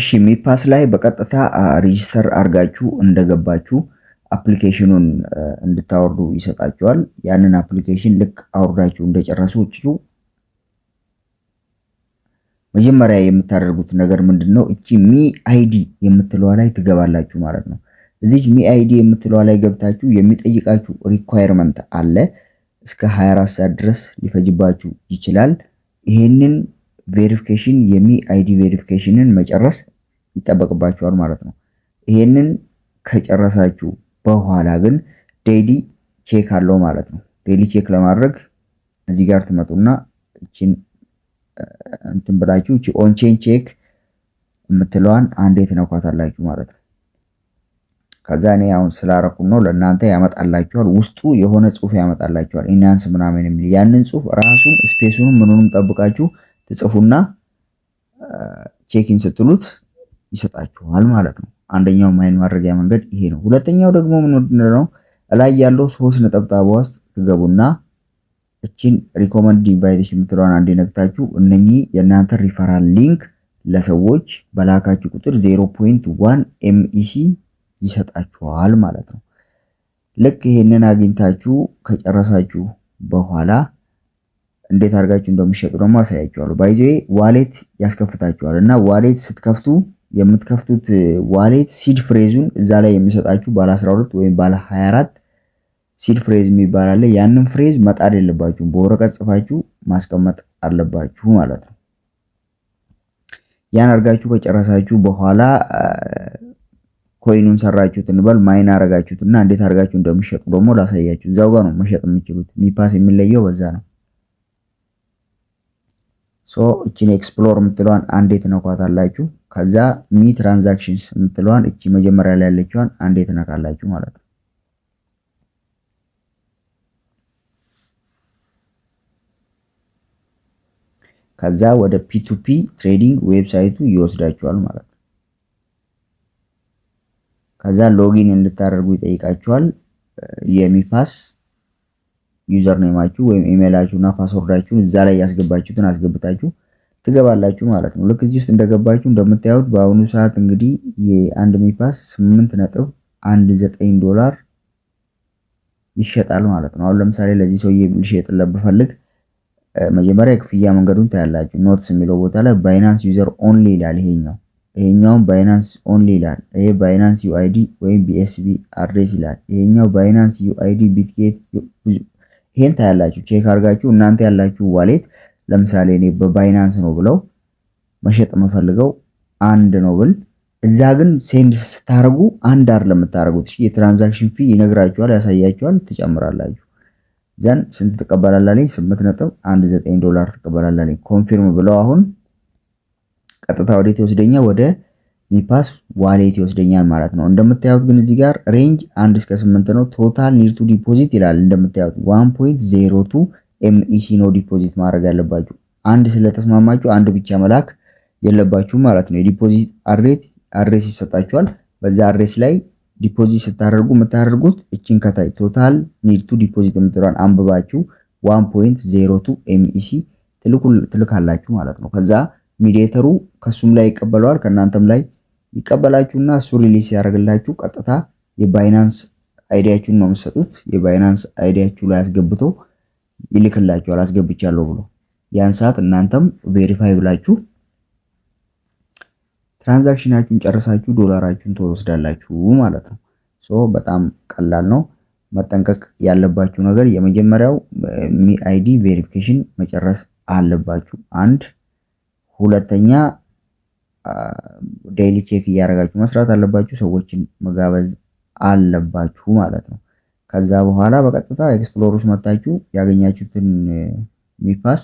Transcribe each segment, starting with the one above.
እሺ ሚፓስ ላይ በቀጥታ ሬጂስተር አድርጋችሁ እንደገባችሁ አፕሊኬሽኑን እንድታወርዱ ይሰጣችኋል። ያንን አፕሊኬሽን ልክ አውርዳችሁ እንደጨረሳችሁ መጀመሪያ የምታደርጉት ነገር ምንድነው? እቺ ሚ አይዲ የምትለዋ ላይ ትገባላችሁ ማለት ነው። እዚህ ሚ አይዲ የምትለዋ ላይ ገብታችሁ የሚጠይቃችሁ ሪኳየርመንት አለ። እስከ 24 ሰዓት ድረስ ሊፈጅባችሁ ይችላል። ይሄንን ቬሪፊኬሽን የሚ አይዲ ቬሪፊኬሽንን መጨረስ ይጠበቅባችኋል ማለት ነው። ይሄንን ከጨረሳችሁ በኋላ ግን ዴይሊ ቼክ አለው ማለት ነው። ዴይሊ ቼክ ለማድረግ እዚህ ጋር ትመጡና እቺን እንትን ብላችሁ እቺ ኦን ቼን ቼክ የምትለዋን አንዴ ትነኳታላችሁ ማለት ነው። ከዛ እኔ አሁን ስላረኩ ነው ለእናንተ ያመጣላችኋል። ውስጡ የሆነ ጽሁፍ ያመጣላችኋል ኢናንስ ምናምን የሚል ያንን ጽሁፍ ራሱን ስፔሱንም ምኑንም ጠብቃችሁ ትጽፉና ቼኪን ስትሉት ይሰጣችኋል ማለት ነው። አንደኛው ማይን ማድረጊያ መንገድ ይሄ ነው። ሁለተኛው ደግሞ ምንድነው? ላይ ያለው 3 ነጠብጣብ ውስጥ ትገቡና እቺን ሪኮመንድ ኢንቫይቴሽን የምትለዋን አንዴ ነክታችሁ እነኚህ የእናንተ ሪፈራል ሊንክ ለሰዎች በላካችሁ ቁጥር 0.1 ኤምኢሲ ይሰጣችኋል ማለት ነው። ልክ ይሄንን አግኝታችሁ ከጨረሳችሁ በኋላ እንዴት አድርጋችሁ እንደምትሸጡ ደግሞ አሳያችኋለሁ። ባይ ዘ ዌይ ዋሌት ያስከፍታችኋል እና ዋሌት ስትከፍቱ የምትከፍቱት ዋሌት ሲድ ፍሬዙን እዛ ላይ የሚሰጣችሁ ባለ 12 ወይም ባለ 24 ሲድ ፍሬዝ የሚባል አለ። ያንን ፍሬዝ መጣድ የለባችሁም፣ በወረቀት ጽፋችሁ ማስቀመጥ አለባችሁ ማለት ነው። ያን አድርጋችሁ ከጨረሳችሁ በኋላ ኮይኑን ሰራችሁት እንበል ማይን አረጋችሁትና እንዴት አድርጋችሁ እንደምትሸጡ ደግሞ ላሳያችሁ። እዛው ጋር ነው መሸጥ የምትችሉት። ሚፓስ የሚለየው በዛ ነው። ሶ እቺን ኤክስፕሎር የምትለዋን አንዴ ትነኳታላችሁ። ከዛ ሚ ትራንዛክሽንስ የምትለዋን እቺ መጀመሪያ ላይ ያለችዋን አንዴ ትነካላችሁ ማለት ነው። ከዛ ወደ ፒ2ፒ ትሬዲንግ ዌብሳይቱ ይወስዳችኋል ማለት ነው። ከዛ ሎጊን እንድታደርጉ ይጠይቃችኋል። የሚፓስ ዩዘር ኔማችሁ ወይም ኢሜይላችሁና ፓስወርዳችሁን እዛ ላይ ያስገባችሁትን አስገብታችሁ ትገባላችሁ ማለት ነው። ልክ እዚህ ውስጥ እንደገባችሁ እንደምታዩት በአሁኑ ሰዓት እንግዲህ የአንድ ሚፓስ 8.19 ዶላር ይሸጣል ማለት ነው። አሁን ለምሳሌ ለዚህ ሰውዬ ልሸጥለት ብፈልግ መጀመሪያ የክፍያ መንገዱን ታያላችሁ። ኖትስ የሚለው ቦታ ላይ ባይናንስ ዩዘር ኦንሊ ይላል። ይሄኛው ባይናንስ ኦንሊ ይላል። ይሄ ባይናንስ ዩአይዲ ወይም ቢኤስቢ አድሬስ ይላል። ይሄኛው ባይናንስ ዩአይዲ ቢትጌት ይሄን ታያላችሁ። ቼክ አድርጋችሁ እናንተ ያላችሁ ዋሌት ለምሳሌ እኔ በባይናንስ ነው ብለው መሸጥ የምፈልገው አንድ ነው ብል እዛ ግን ሴንድ ስታደርጉ አንድ አይደለም የምታደርጉት። እሺ የትራንዛክሽን ፊ ይነግራችኋል፣ ያሳያችኋል፣ ትጨምራላችሁ። ዘን ስንት ትቀበላላችሁ? 8.19 ዶላር ትቀበላላችሁ። ኮንፊርም ብለው አሁን ቀጥታ ወዴት ይወስደኛል? ወደ ሚፓስ ዋሌት ይወስደኛል ማለት ነው። እንደምታዩት ግን እዚህ ጋር ሬንጅ 1 እስከ 8 ነው። ቶታል ኒድ ቱ ዲፖዚት ይላል። እንደምታዩት 1.02 ኤምኢሲ ነው ዲፖዚት ማድረግ ያለባችሁ። አንድ ስለተስማማችሁ አንድ ብቻ መላክ የለባችሁ ማለት ነው። የዲፖዚት አድሬስ ይሰጣችኋል። በዛ አድሬስ ላይ ዲፖዚት ስታደርጉ የምታደርጉት እቺን ከታይ ቶታል ኒድ ቱ ዲፖዚት የምትለዋን አንብባችሁ 1.02 ኤምኢሲ ትልካላችሁ ማለት ነው። ከዛ ሚዲየተሩ ከሱም ላይ ይቀበለዋል ከናንተም ላይ ይቀበላችሁና እሱ ሪሊስ ያደርግላችሁ። ቀጥታ የባይናንስ አይዲያችሁን ነው የምትሰጡት። የባይናንስ አይዲያችሁ ላይ አስገብቶ ይልክላችኋል አስገብቻለሁ ብሎ። ያን ሰዓት እናንተም ቬሪፋይ ብላችሁ ትራንዛክሽናችሁን ጨርሳችሁ ዶላራችሁን ትወስዳላችሁ ማለት ነው። ሶ በጣም ቀላል ነው። መጠንቀቅ ያለባችሁ ነገር የመጀመሪያው ሚ አይዲ ቬሪፊኬሽን መጨረስ አለባችሁ። አንድ ሁለተኛ ዴይሊ ቼክ እያደረጋችሁ መስራት አለባችሁ። ሰዎችን መጋበዝ አለባችሁ ማለት ነው። ከዛ በኋላ በቀጥታ ኤክስፕሎር ውስጥ መጣችሁ ያገኛችሁትን ሚፓስ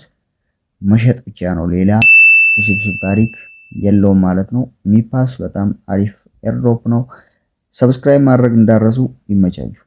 መሸጥ ብቻ ነው። ሌላ ውስብስብ ታሪክ የለውም ማለት ነው። ሚፓስ በጣም አሪፍ ኤርድሮፕ ነው። ሰብስክራይብ ማድረግ እንዳረሱ። ይመቻችሁ።